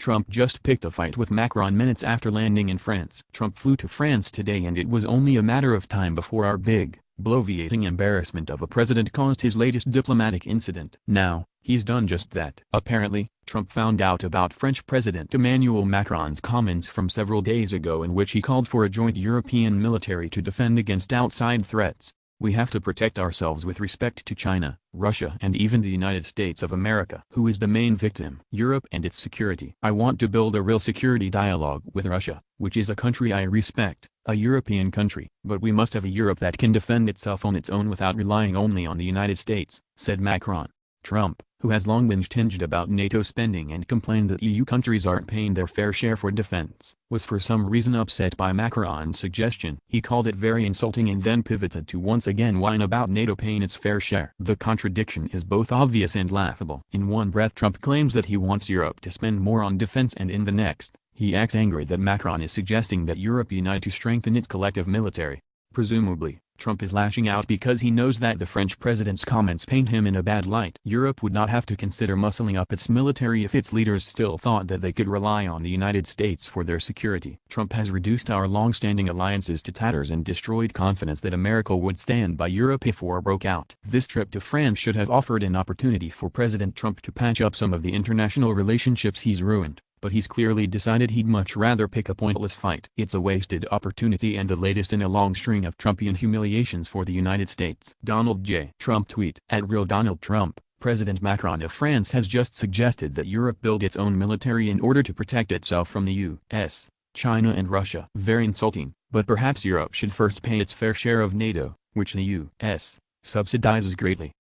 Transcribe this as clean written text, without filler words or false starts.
Trump just picked a fight with Macron minutes after landing in France. Trump flew to France today and it was only a matter of time before our big, bloviating embarrassment of a president caused his latest diplomatic incident. Now, he's done just that. Apparently, Trump found out about French President Emmanuel Macron's comments from several days ago in which he called for a joint European military to defend against outside threats. We have to protect ourselves with respect to China, Russia and even the United States of America, who is the main victim. Europe and its security. I want to build a real security dialogue with Russia, which is a country I respect, a European country. But we must have a Europe that can defend itself on its own without relying only on the United States, said Macron. Trump, who has long been tinged about NATO spending and complained that EU countries aren't paying their fair share for defense, was for some reason upset by Macron's suggestion. He called it very insulting and then pivoted to once again whine about NATO paying its fair share. The contradiction is both obvious and laughable. In one breath Trump claims that he wants Europe to spend more on defense and in the next, he acts angry that Macron is suggesting that Europe unite to strengthen its collective military. Presumably, Trump is lashing out because he knows that the French president's comments paint him in a bad light. Europe would not have to consider muscling up its military if its leaders still thought that they could rely on the United States for their security. Trump has reduced our long-standing alliances to tatters and destroyed confidence that America would stand by Europe if war broke out. This trip to France should have offered an opportunity for President Trump to patch up some of the international relationships he's ruined. But he's clearly decided he'd much rather pick a pointless fight. It's a wasted opportunity and the latest in a long string of Trumpian humiliations for the United States. Donald J. Trump tweet. @RealDonaldTrump, President Macron of France has just suggested that Europe build its own military in order to protect itself from the US, China and Russia. Very insulting, but perhaps Europe should first pay its fair share of NATO, which the US subsidizes greatly.